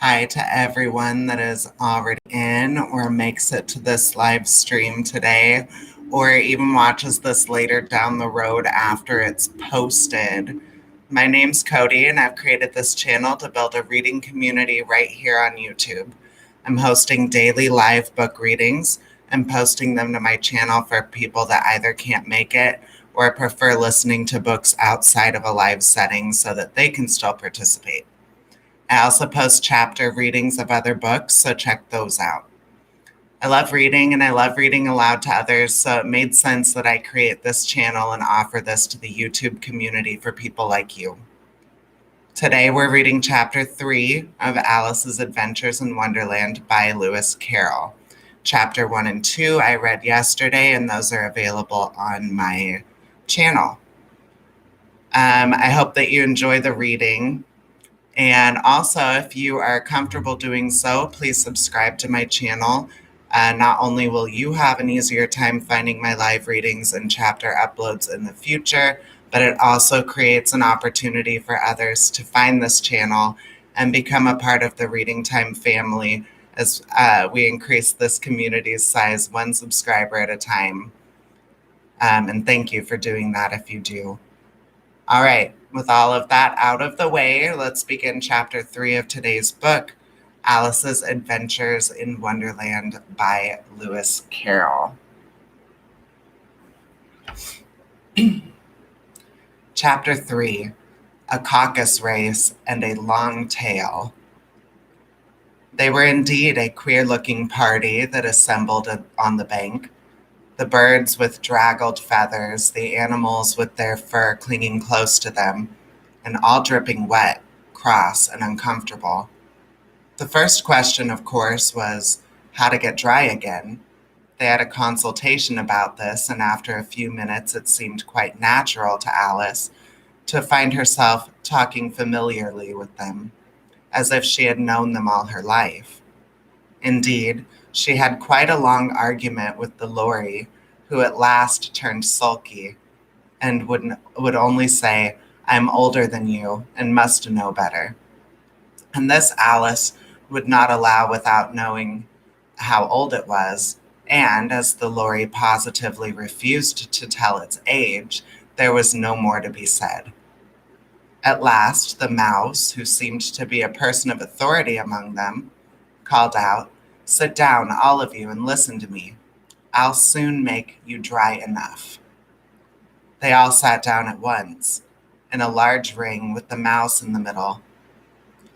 Hi to everyone that is already in or makes it to this live stream today, or even watches this later down the road after it's posted. My name's Cody, and I've created this channel to build a reading community right here on YouTube. I'm hosting daily live book readings and posting them to my channel for people that either can't make it or prefer listening to books outside of a live setting so that they can still participate. I also post chapter readings of other books, so check those out. I love reading and I love reading aloud to others, so it made sense that I create this channel and offer this to the YouTube community for people like you. Today we're reading chapter 3 of Alice's Adventures in Wonderland by Lewis Carroll. Chapter 1 and 2 I read yesterday, and those are available on my channel. I hope that you enjoy the reading. And also, if you are comfortable doing so, please subscribe to my channel. Not only will you have an easier time finding my live readings and chapter uploads in the future, but it also creates an opportunity for others to find this channel and become a part of the Reading Time family as we increase this community's size one subscriber at a time. And thank you for doing that if you do. All right, with all of that out of the way, let's begin chapter 3 of today's book, Alice's Adventures in Wonderland by Lewis Carroll. Chapter 3, A Caucus Race and a Long Tail. They were indeed a queer-looking party that assembled on the bank. The birds with draggled feathers, the animals with their fur clinging close to them, and all dripping wet, cross, and uncomfortable. The first question, of course, was how to get dry again. They had a consultation about this, and after a few minutes it seemed quite natural to Alice to find herself talking familiarly with them, as if she had known them all her life. Indeed, she had quite a long argument with the Lorry, who at last turned sulky and would only say, "I'm older than you and must know better." And this Alice would not allow without knowing how old it was, and as the Lorry positively refused to tell its age, there was no more to be said. At last, the Mouse, who seemed to be a person of authority among them, called out, "Sit down, all of you, and listen to me. I'll soon make you dry enough." They all sat down at once, in a large ring with the Mouse in the middle.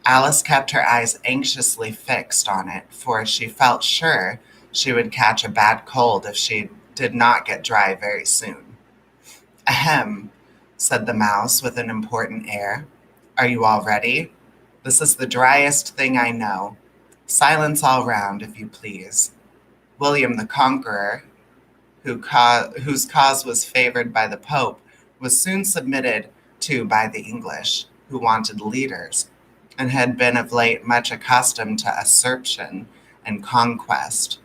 Alice kept her eyes anxiously fixed on it, for she felt sure she would catch a bad cold if she did not get dry very soon. "Ahem," said the Mouse with an important air. "Are you all ready? This is the driest thing I know. Silence all round, if you please." William the Conqueror, whose cause was favored by the Pope, was soon submitted to by the English, who wanted leaders, and had been of late much accustomed to usurpation and conquest.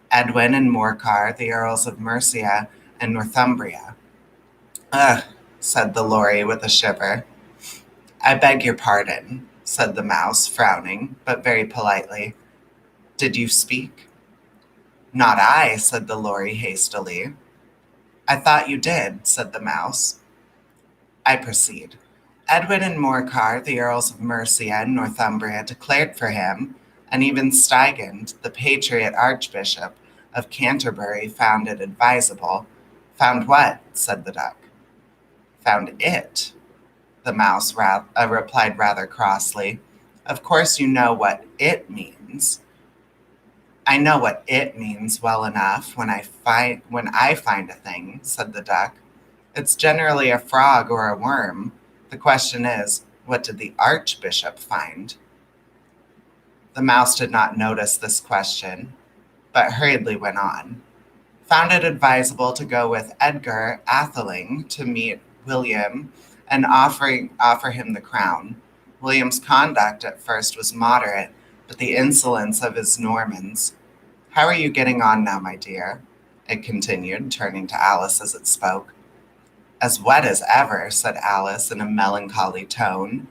Edwin and Morcar, the Earls of Mercia and Northumbria. "Ugh," said the Lorry with a shiver. "I beg your pardon," said the Mouse, frowning, but very politely. "Did you speak?" "Not I," said the Lorry hastily. "I thought you did," said the Mouse. "I proceed. Edwin and Morcar, the Earls of Mercia and Northumbria, declared for him, and even Stigand, the patriot Archbishop of Canterbury, found it advisable." "Found what?" said the Duck. "Found it," the Mouse replied rather crossly. "Of course you know what it means." "I know what it means well enough when I find a thing," said the Duck. "It's generally a frog or a worm. The question is, what did the Archbishop find?" The Mouse did not notice this question, but hurriedly went on. "Found it advisable to go with Edgar Atheling to meet William and offer him the crown. William's conduct at first was moderate, but the insolence of his Normans. How are you getting on now, my dear?" it continued, turning to Alice as it spoke. "As wet as ever," said Alice in a melancholy tone.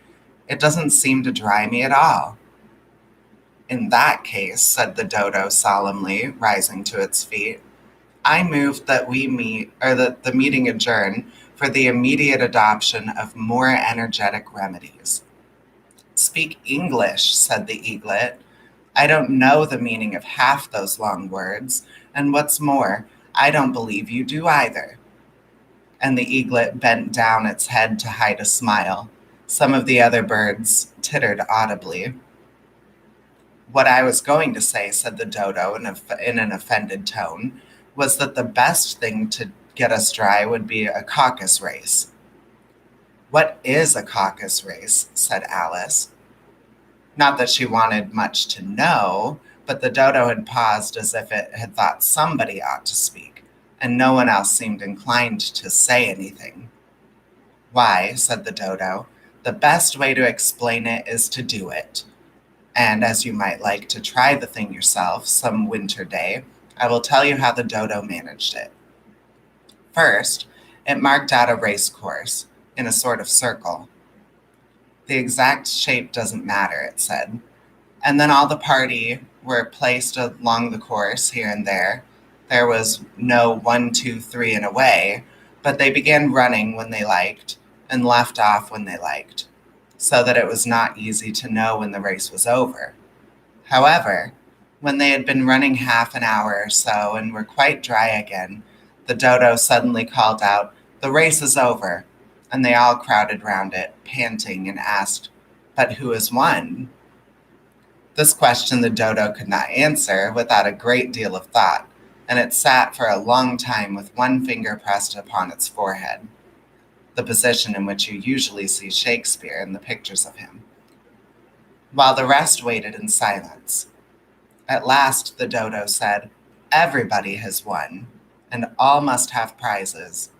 "It doesn't seem to dry me at all." In that case, said the dodo solemnly, rising to its feet, I move that we meet, or that the meeting adjourn for the immediate adoption of more energetic remedies. Speak English, said the eaglet. I don't know the meaning of half those long words, and what's more, I don't believe you do either. And the eaglet bent down its head to hide a smile. Some of the other birds tittered audibly. What I was going to say, said the dodo in an offended tone, was that the best thing to get us dry would be a caucus race. What is a caucus race? Said Alice. Not that she wanted much to know, but the dodo had paused as if it had thought somebody ought to speak, and no one else seemed inclined to say anything. Why, said the dodo, the best way to explain it is to do it. And as you might like to try the thing yourself some winter day, I will tell you how the dodo managed it. First, it marked out a race course in a sort of circle. The exact shape doesn't matter, it said. And then all the party were placed along the course here and there. There was no 1, 2, 3 and away, but they began running when they liked and left off when they liked, so that it was not easy to know when the race was over. However, when they had been running half an hour or so and were quite dry again, the dodo suddenly called out, "The race is over," and they all crowded round it, panting, and asked, "But who has won?" This question the dodo could not answer without a great deal of thought, and it sat for a long time with one finger pressed upon its forehead, the position in which you usually see Shakespeare in the pictures of him, while the rest waited in silence. At last the dodo said, "Everybody has won, and all must have prizes."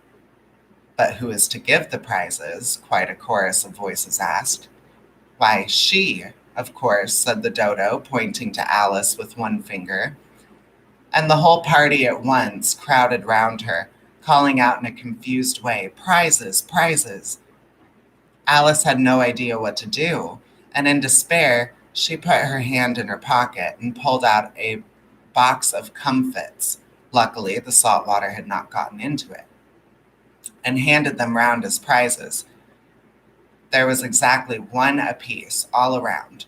"But who is to give the prizes?" quite a chorus of voices asked. "Why, she, of course," said the dodo, pointing to Alice with one finger. And the whole party at once crowded round her, calling out in a confused way, "Prizes, prizes." Alice had no idea what to do, and in despair, she put her hand in her pocket and pulled out a box of comfits. Luckily, the salt water had not gotten into it, and handed them round as prizes. There was exactly one apiece all around.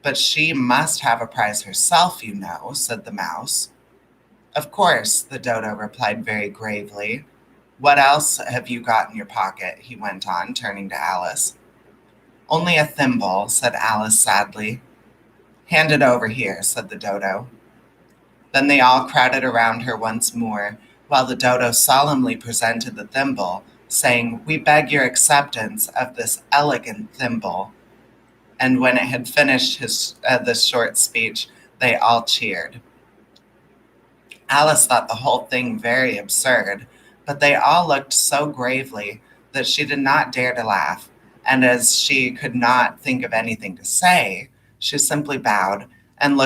"But she must have a prize herself, you know," said the mouse. "Of course," the dodo replied very gravely. "What else have you got in your pocket?" he went on, turning to Alice. "Only a thimble," said Alice sadly. "Hand it over here," said the dodo. Then they all crowded around her once more, while the dodo solemnly presented the thimble, saying, "We beg your acceptance of this elegant thimble." And when it had finished this short speech, they all cheered. Alice thought the whole thing very absurd, but they all looked so gravely that she did not dare to laugh, and as she could not think of anything to say, she simply bowed and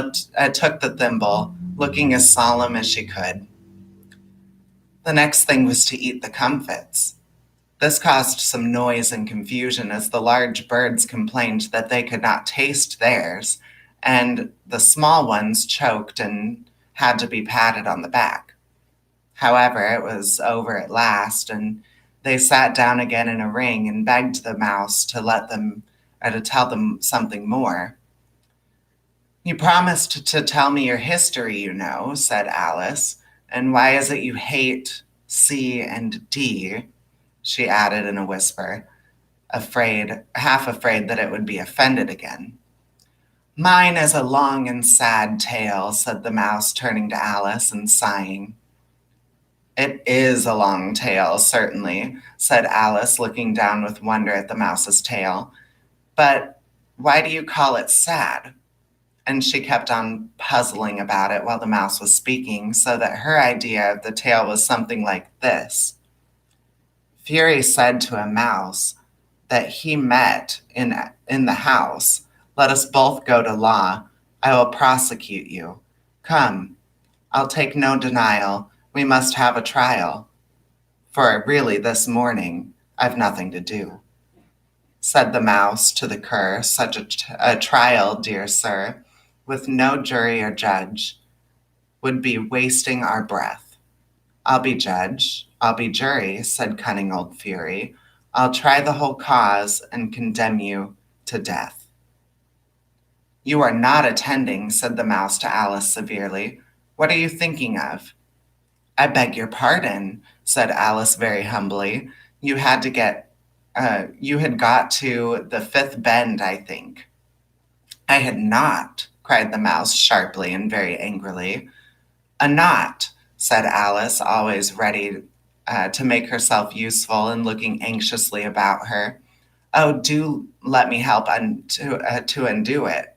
took the thimble, looking as solemn as she could. The next thing was to eat the comfits. This caused some noise and confusion, as the large birds complained that they could not taste theirs, and the small ones choked and had to be patted on the back. However, it was over at last, and they sat down again in a ring and begged the mouse to tell them something more. "You promised to tell me your history, you know," said Alice. "And why is it you hate C and D?" she added in a whisper, half afraid that it would be offended again. "Mine is a long and sad tale," said the mouse, turning to Alice and sighing. "It is a long tale, certainly," said Alice, looking down with wonder at the mouse's tail. "But why do you call it sad?" And she kept on puzzling about it while the mouse was speaking, so that her idea of the tale was something like this. Fury said to a mouse that he met in the house. "Let us both go to law. I will prosecute you. Come, I'll take no denial. We must have a trial. For really this morning I've nothing to do." Said the mouse to the cur, "Such a trial, dear sir, with no jury or judge, would be wasting our breath. I'll be judge, I'll be jury, said cunning old Fury. I'll try the whole cause and condemn you to death. You are not attending, said the mouse to Alice severely. What are you thinking of? I beg your pardon, said Alice very humbly. You had got to the fifth bend, I think. I had not, cried the mouse sharply and very angrily. A knot, said Alice, always ready to make herself useful and looking anxiously about her. Oh, do let me help to undo it.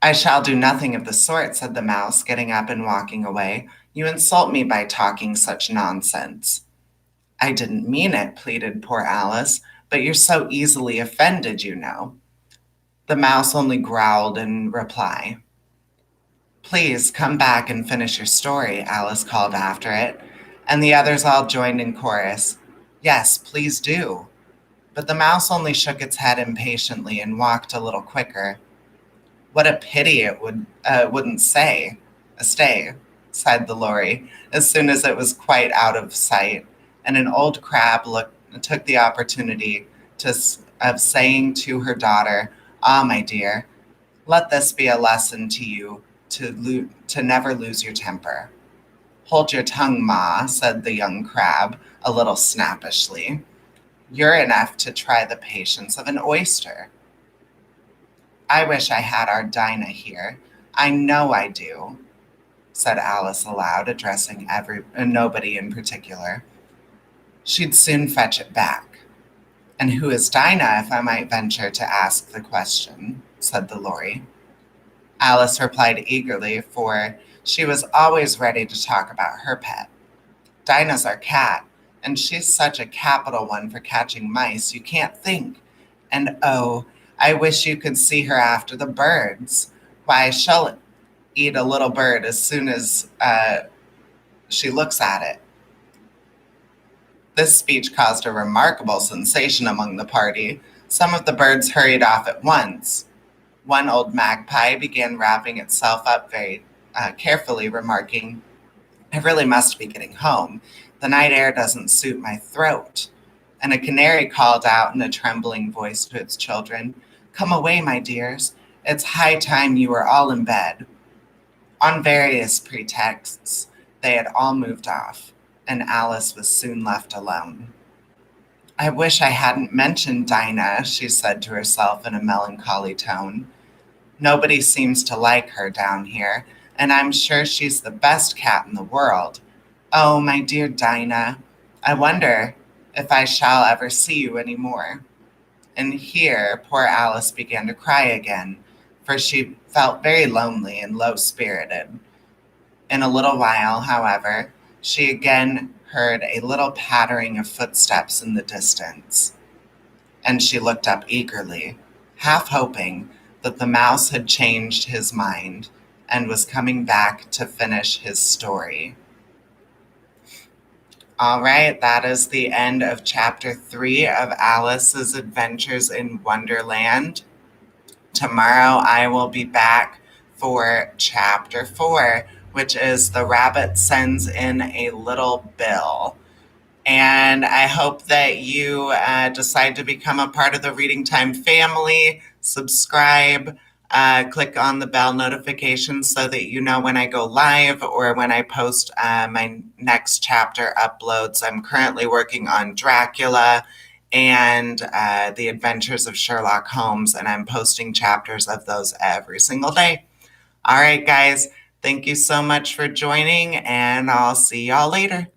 I shall do nothing of the sort, said the mouse, getting up and walking away. You insult me by talking such nonsense. I didn't mean it, pleaded poor Alice, but you're so easily offended, you know. The mouse only growled in reply. Please come back and finish your story, Alice called after it, and the others all joined in chorus. Yes, please do. But the mouse only shook its head impatiently and walked a little quicker. What a pity it wouldn't stay, sighed the Lory, as soon as it was quite out of sight, and an old crab took the opportunity of saying to her daughter, Ah, my dear, let this be a lesson to you to never lose your temper. Hold your tongue, Ma, said the young crab, a little snappishly. You're enough to try the patience of an oyster. I wish I had our Dinah here. I know I do, said Alice aloud, addressing nobody in particular. She'd soon fetch it back. And who is Dinah, if I might venture to ask the question, said the Lory. Alice replied eagerly, for she was always ready to talk about her pet. Dinah's our cat, and she's such a capital one for catching mice, you can't think. And oh, I wish you could see her after the birds. Why, she'll eat a little bird as soon as she looks at it. This speech caused a remarkable sensation among the party. Some of the birds hurried off at once. One old magpie began wrapping itself up very carefully, remarking, I really must be getting home. The night air doesn't suit my throat. And a canary called out in a trembling voice to its children, Come away, my dears. It's high time you were all in bed. On various pretexts, they had all moved off, and Alice was soon left alone. I wish I hadn't mentioned Dinah, she said to herself in a melancholy tone. Nobody seems to like her down here, and I'm sure she's the best cat in the world. Oh, my dear Dinah, I wonder if I shall ever see you any more. And here poor Alice began to cry again, for she felt very lonely and low-spirited. In a little while, however, she again heard a little pattering of footsteps in the distance, and she looked up eagerly, half hoping that the mouse had changed his mind and was coming back to finish his story. All right, that is the end of chapter 3 of Alice's Adventures in Wonderland. Tomorrow I will be back for chapter 4, which is The Rabbit Sends in a Little Bill. And I hope that you decide to become a part of the Reading Time family. Subscribe, click on the bell notification so that you know when I go live or when I post my next chapter uploads. I'm currently working on Dracula and The Adventures of Sherlock Holmes, and I'm posting chapters of those every single day. All right, guys, thank you so much for joining, and I'll see y'all later.